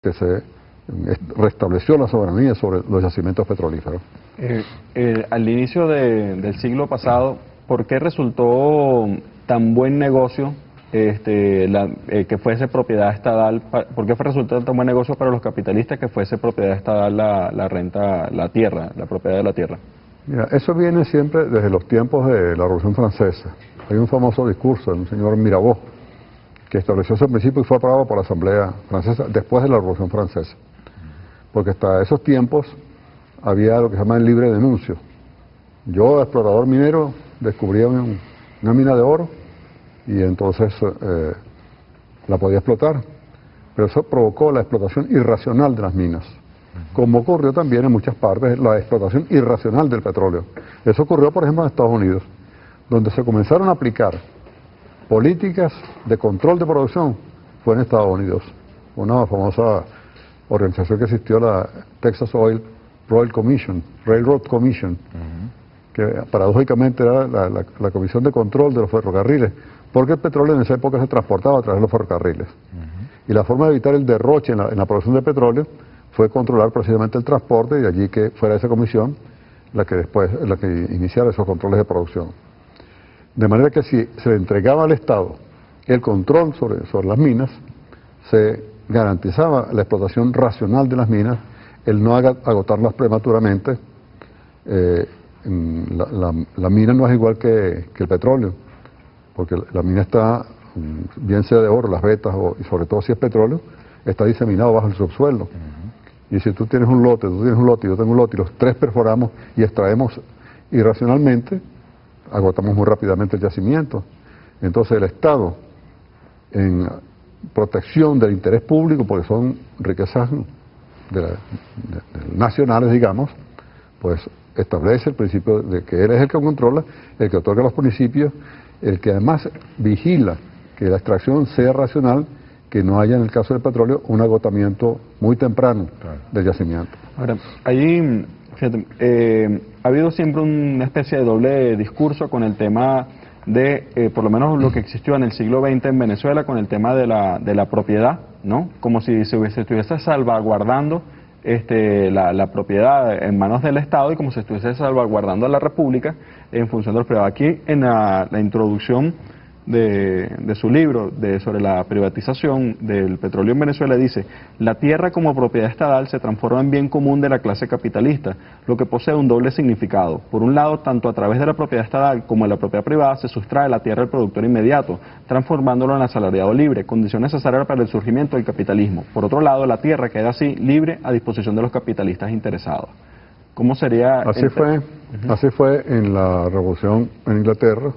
que se restableció la soberanía sobre los yacimientos petrolíferos. Al inicio del siglo pasado, ¿por qué resultó tan buen negocio que fuese propiedad estatal? ¿Por qué resultó tan buen negocio para los capitalistas que fuese propiedad estatal la renta, la tierra, la propiedad de la tierra? Mira, eso viene siempre desde los tiempos de la Revolución Francesa. Hay un famoso discurso de un señor Mirabeau que estableció ese principio y fue aprobado por la Asamblea Francesa después de la Revolución Francesa. Porque hasta esos tiempos había lo que se llama el libre denuncio. Yo, explorador minero, descubría una mina de oro y entonces la podía explotar. Pero eso provocó la explotación irracional de las minas, como ocurrió también en muchas partes la explotación irracional del petróleo. Eso ocurrió, por ejemplo, en Estados Unidos, donde se comenzaron a aplicar políticas de control de producción, fue en Estados Unidos. Una famosa organización que existió, la Texas Railroad Commission, que paradójicamente era la comisión de control de los ferrocarriles, porque el petróleo en esa época se transportaba a través de los ferrocarriles. Y la forma de evitar el derroche en la producción de petróleo fue controlar precisamente el transporte, y de allí que fuera esa comisión la que iniciara esos controles de producción. De manera que si se le entregaba al Estado el control sobre las minas, se garantizaba la explotación racional de las minas, el no agotarlas prematuramente. La mina no es igual que el petróleo, porque la mina está, bien sea de oro, las vetas, y sobre todo si es petróleo, está diseminado bajo el subsuelo. Y si tú tienes un lote, tú tienes un lote y yo tengo un lote, y los tres perforamos y extraemos irracionalmente, agotamos muy rápidamente el yacimiento. Entonces el Estado, en protección del interés público, porque son riquezas nacionales, digamos, pues establece el principio de que él es el que controla, el que otorga los municipios, el que además vigila que la extracción sea racional, que no haya en el caso del petróleo un agotamiento muy temprano del yacimiento. Ahora, allí ha habido siempre una especie de doble discurso con el tema de, por lo menos lo que existió en el siglo XX en Venezuela, con el tema de la propiedad, ¿no? Como si se estuviese salvaguardando la propiedad en manos del Estado y como si estuviese salvaguardando a la República en función de los privados. Aquí en la introducción de su libro sobre la privatización del petróleo en Venezuela dice: la tierra como propiedad estatal se transforma en bien común de la clase capitalista, lo que posee un doble significado. Por un lado, tanto a través de la propiedad estatal como de la propiedad privada se sustrae la tierra al productor inmediato, transformándolo en asalariado libre, condición necesaria para el surgimiento del capitalismo. Por otro lado, la tierra queda así libre a disposición de los capitalistas interesados. ¿Cómo sería? Así fue en la Revolución en Inglaterra,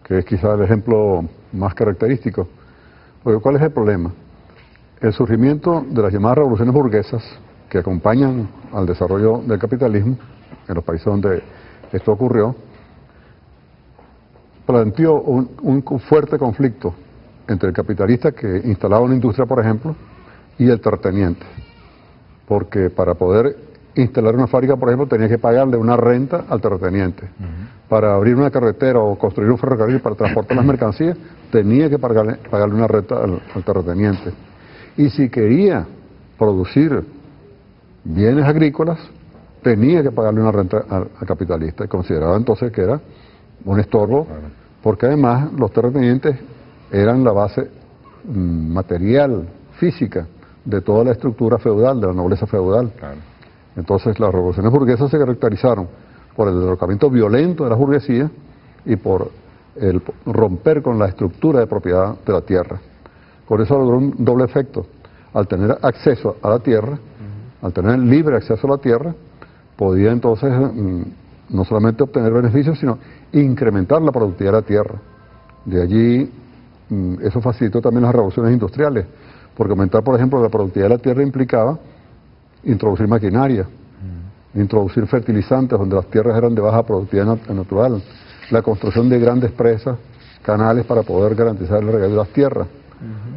que es quizá el ejemplo más característico. Porque ¿cuál es el problema? El surgimiento de las llamadas revoluciones burguesas, que acompañan al desarrollo del capitalismo en los países donde esto ocurrió, planteó un fuerte conflicto entre el capitalista que instalaba una industria, por ejemplo, y el terrateniente. Porque para poder instalar una fábrica, por ejemplo, tenía que pagarle una renta al terrateniente. Para abrir una carretera o construir un ferrocarril para transportar las mercancías, tenía que pagarle una renta al terrateniente. Y si quería producir bienes agrícolas, tenía que pagarle una renta al capitalista. Y consideraba entonces que era un estorbo, porque además los terratenientes eran la base material, física, de toda la estructura feudal, de la nobleza feudal. Entonces las revoluciones burguesas se caracterizaron por el derrocamiento violento de la burguesía y por el romper con la estructura de propiedad de la tierra. Con eso logró un doble efecto. Al tener acceso a la tierra, al tener libre acceso a la tierra, podía entonces no solamente obtener beneficios, sino incrementar la productividad de la tierra. De allí, eso facilitó también las revoluciones industriales, porque aumentar, por ejemplo, la productividad de la tierra implicaba introducir maquinaria, introducir fertilizantes donde las tierras eran de baja productividad natural, la construcción de grandes presas, canales para poder garantizar el regadío de las tierras.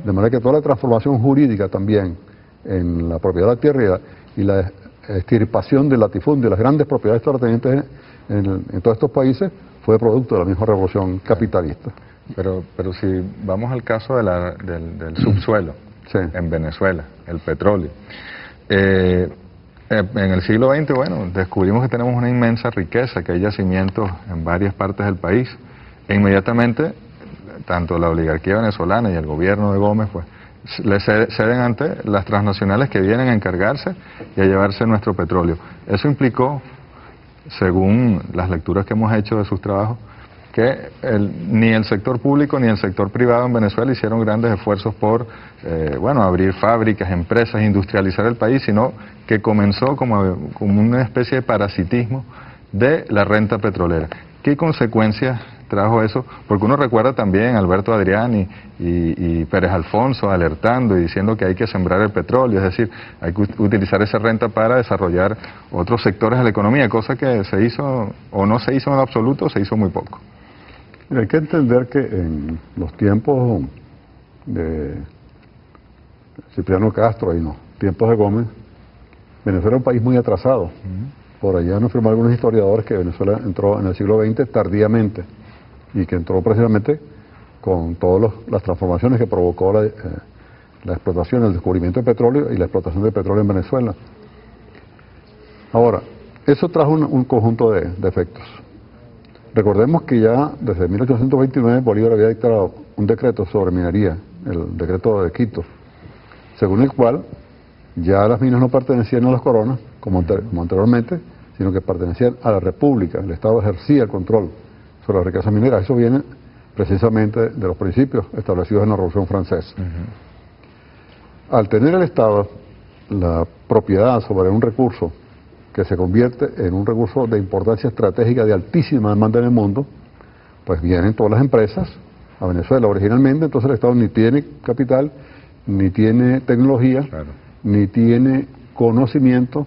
De manera que toda la transformación jurídica también en la propiedad de la tierra y la extirpación del latifundio, las grandes propiedades terratenientes en todos estos países, fue producto de la misma revolución capitalista. Pero si vamos al caso del subsuelo, en Venezuela, el petróleo. En el siglo XX, bueno, descubrimos que tenemos una inmensa riqueza, que hay yacimientos en varias partes del país, e inmediatamente, tanto la oligarquía venezolana y el gobierno de Gómez, pues, le ceden ante las transnacionales que vienen a encargarse y a llevarse nuestro petróleo. Eso implicó, según las lecturas que hemos hecho de sus trabajos, que ni el sector público ni el sector privado en Venezuela hicieron grandes esfuerzos por abrir fábricas, empresas, industrializar el país, sino que comenzó como una especie de parasitismo de la renta petrolera. ¿Qué consecuencias trajo eso? Porque uno recuerda también a Alberto Adrián y Pérez Alfonso alertando y diciendo que hay que sembrar el petróleo, es decir, hay que utilizar esa renta para desarrollar otros sectores de la economía, cosa que se hizo o no se hizo en lo absoluto, se hizo muy poco. Hay que entender que en los tiempos de Cipriano Castro y no, tiempos de Gómez, Venezuela era un país muy atrasado. Por allá nos afirman algunos historiadores que Venezuela entró en el siglo XX tardíamente y que entró precisamente con todas las transformaciones que provocó la explotación, el descubrimiento de petróleo y la explotación de petróleo en Venezuela. Ahora, eso trajo un conjunto de efectos. Recordemos que ya desde 1829 Bolívar había dictado un decreto sobre minería, el decreto de Quito, según el cual ya las minas no pertenecían a las coronas, como anteriormente, sino que pertenecían a la República. El Estado ejercía el control sobre las riquezas mineras. Eso viene precisamente de los principios establecidos en la Revolución Francesa. Al tener el Estado la propiedad sobre un recurso que se convierte en un recurso de importancia estratégica de altísima demanda en el mundo, pues vienen todas las empresas a Venezuela originalmente, entonces el Estado ni tiene capital, ni tiene tecnología, ni tiene conocimiento,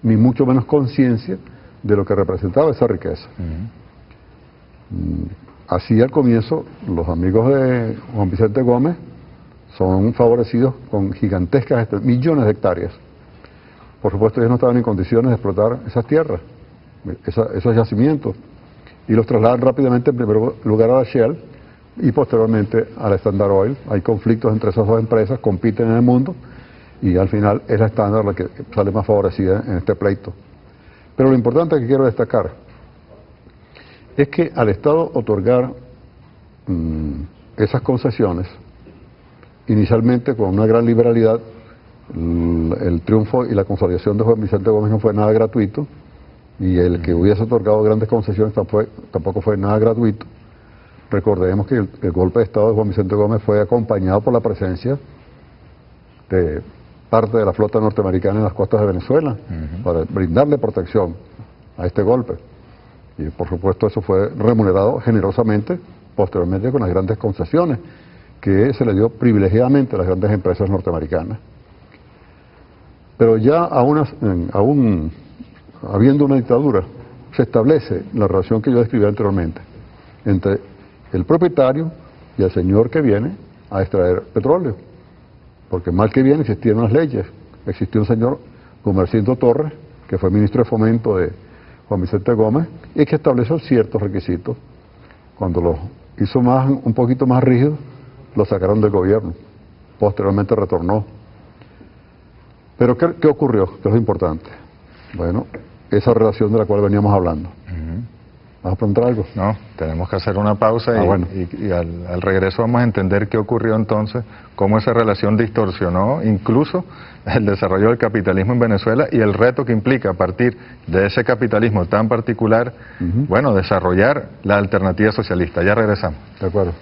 ni mucho menos conciencia de lo que representaba esa riqueza. Así al comienzo, los amigos de Juan Vicente Gómez son favorecidos con gigantescas millones de hectáreas. Por supuesto, ellos no estaban en condiciones de explotar esas tierras, esos yacimientos, y los trasladan rápidamente en primer lugar a la Shell y posteriormente a la Standard Oil. Hay conflictos entre esas dos empresas, compiten en el mundo y al final es la Standard la que sale más favorecida en este pleito. Pero lo importante que quiero destacar es que al Estado otorgar esas concesiones, inicialmente con una gran liberalidad, el triunfo y la consolidación de Juan Vicente Gómez no fue nada gratuito, y el que hubiese otorgado grandes concesiones tampoco fue nada gratuito. Recordemos que el golpe de Estado de Juan Vicente Gómez fue acompañado por la presencia de parte de la flota norteamericana en las costas de Venezuela, para brindarle protección a este golpe. Y por supuesto eso fue remunerado generosamente posteriormente con las grandes concesiones que se le dio privilegiadamente a las grandes empresas norteamericanas. Pero ya aún habiendo una dictadura, se establece la relación que yo describí anteriormente entre el propietario y el señor que viene a extraer petróleo. Porque mal que bien existían unas leyes. Existió un señor, Gumersindo Torres, que fue ministro de Fomento de Juan Vicente Gómez, y que estableció ciertos requisitos. Cuando los hizo un poquito más rígidos, lo sacaron del gobierno. Posteriormente retornó. Pero ¿qué ocurrió? ¿Qué es lo importante? Bueno, esa relación de la cual veníamos hablando. ¿Vas a preguntar algo? No, tenemos que hacer una pausa y al regreso vamos a entender qué ocurrió entonces, cómo esa relación distorsionó incluso el desarrollo del capitalismo en Venezuela y el reto que implica a partir de ese capitalismo tan particular, desarrollar la alternativa socialista. Ya regresamos. De acuerdo.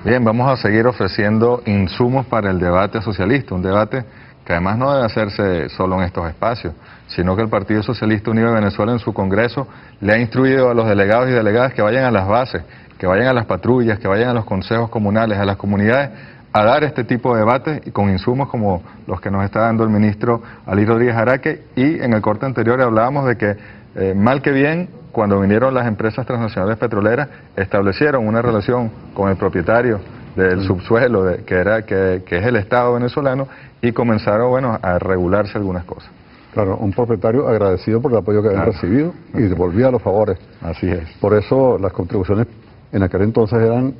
Bien, vamos a seguir ofreciendo insumos para el debate socialista, un debate que además no debe hacerse solo en estos espacios, sino que el Partido Socialista Unido de Venezuela en su Congreso le ha instruido a los delegados y delegadas que vayan a las bases que vayan a las patrullas, que vayan a los consejos comunales, a las comunidades, a dar este tipo de debates y con insumos como los que nos está dando el ministro Ali Rodríguez Araque. Y en el corte anterior hablábamos de que, mal que bien, cuando vinieron las empresas transnacionales petroleras, establecieron una relación con el propietario del subsuelo, que es el Estado venezolano, y comenzaron, bueno, a regularse algunas cosas. Claro, un propietario agradecido por el apoyo que habían recibido y devolvía los favores. Así es. Por eso las contribuciones en aquel entonces eran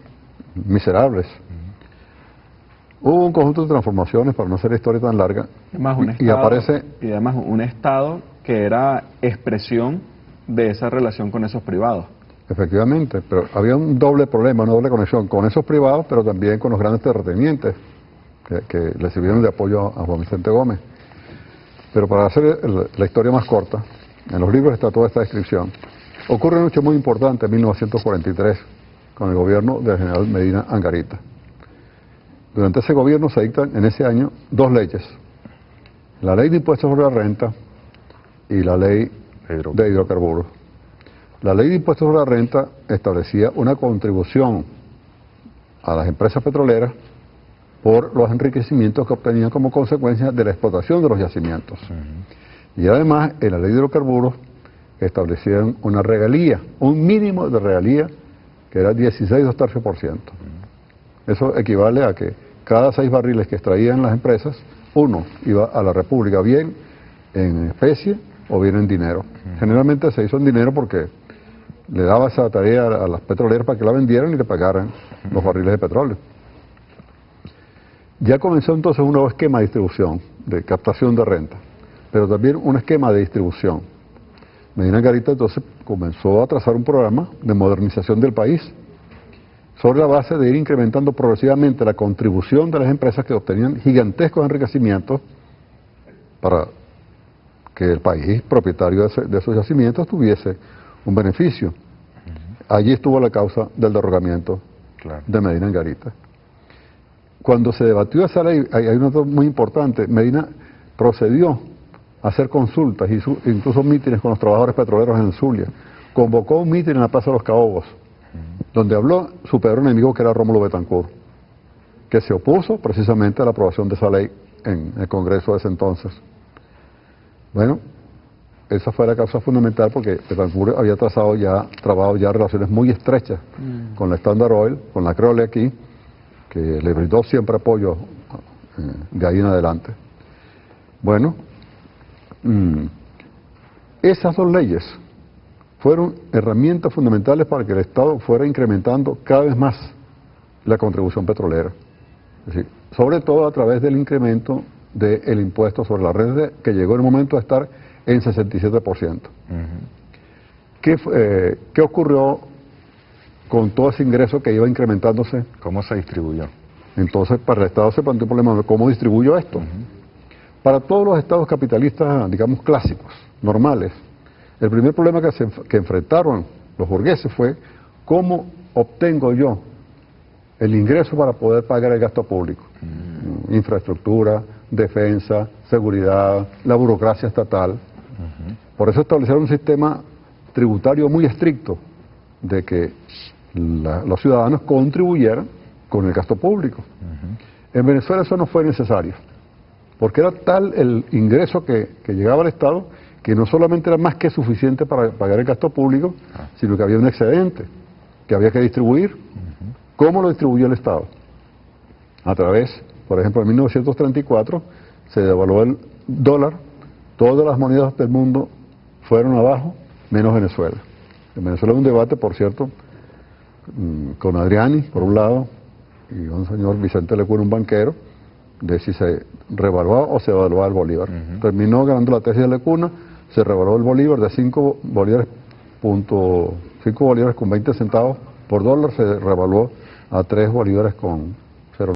miserables. Hubo un conjunto de transformaciones, para no hacer la historia tan larga, y además un Estado que era expresión de esa relación con esos privados. Efectivamente, pero había un doble problema, una doble conexión con esos privados, pero también con los grandes terratenientes que le sirvieron de apoyo a Juan Vicente Gómez. Pero para hacer la historia más corta, en los libros está toda esta descripción. Ocurre un hecho muy importante en 1943, con el gobierno del general Medina Angarita. Durante ese gobierno se dictan en ese año dos leyes: la ley de impuestos sobre la renta y la ley de hidrocarburos. La ley de impuestos sobre la renta establecía una contribución a las empresas petroleras por los enriquecimientos que obtenían como consecuencia de la explotación de los yacimientos. Y además, en la ley de hidrocarburos establecieron una regalía, un mínimo de regalía que era 16/2%. Eso equivale a que cada 6 barriles que extraían las empresas, uno iba a la República, bien en especie o bien en dinero. Generalmente se hizo en dinero porque le daba esa tarea a las petroleras para que la vendieran y le pagaran los barriles de petróleo. Ya comenzó entonces un nuevo esquema de distribución, de captación de renta, pero también un esquema de distribución. Medina Angarita entonces comenzó a trazar un programa de modernización del país sobre la base de ir incrementando progresivamente la contribución de las empresas que obtenían gigantescos enriquecimientos para que el país propietario de esos yacimientos tuviese un beneficio. Allí estuvo la causa del derrocamiento de Medina Angarita. Cuando se debatió esa ley, hay un dato muy importante: Medina procedió a hacer consultas, hizo incluso mítines con los trabajadores petroleros en el Zulia, convocó un mítin en la Plaza de los Caobos, donde habló su peor enemigo, que era Rómulo Betancourt, que se opuso precisamente a la aprobación de esa ley en el Congreso de ese entonces. Bueno, esa fue la causa fundamental, porque Betancourt había trabajado ya relaciones muy estrechas con la Standard Oil, con la Crole aquí, que le brindó siempre apoyo de ahí en adelante. Bueno, esas dos leyes fueron herramientas fundamentales para que el Estado fuera incrementando cada vez más la contribución petrolera. Es decir, sobre todo a través del incremento del impuesto sobre la renta, que llegó en el momento de estar en 67%. ¿Qué ocurrió con todo ese ingreso que iba incrementándose? ¿Cómo se distribuyó? Entonces, para el Estado se planteó un problema de cómo distribuyo esto. Para todos los estados capitalistas, digamos, clásicos, normales, el primer problema que enfrentaron los burgueses fue: ¿cómo obtengo yo el ingreso para poder pagar el gasto público? Infraestructura, defensa, seguridad, la burocracia estatal. Por eso establecieron un sistema tributario muy estricto, de que los ciudadanos contribuyeran con el gasto público. En Venezuela eso no fue necesario, porque era tal el ingreso que llegaba al Estado, que no solamente era más que suficiente para pagar el gasto público, sino que había un excedente que había que distribuir. ¿Cómo lo distribuyó el Estado? A través, por ejemplo, en 1934 se devaluó el dólar, todas las monedas del mundo fueron abajo, menos Venezuela. En Venezuela hay un debate, por cierto, con Adriani, por un lado, y un señor Vicente Lecuna, un banquero, de si se revaluaba o se evaluaba el bolívar. Terminó ganando la tesis de Lecuna, se revaluó el bolívar de 5 bolívares con 20 centavos por dólar, se revaluó a 3 bolívares con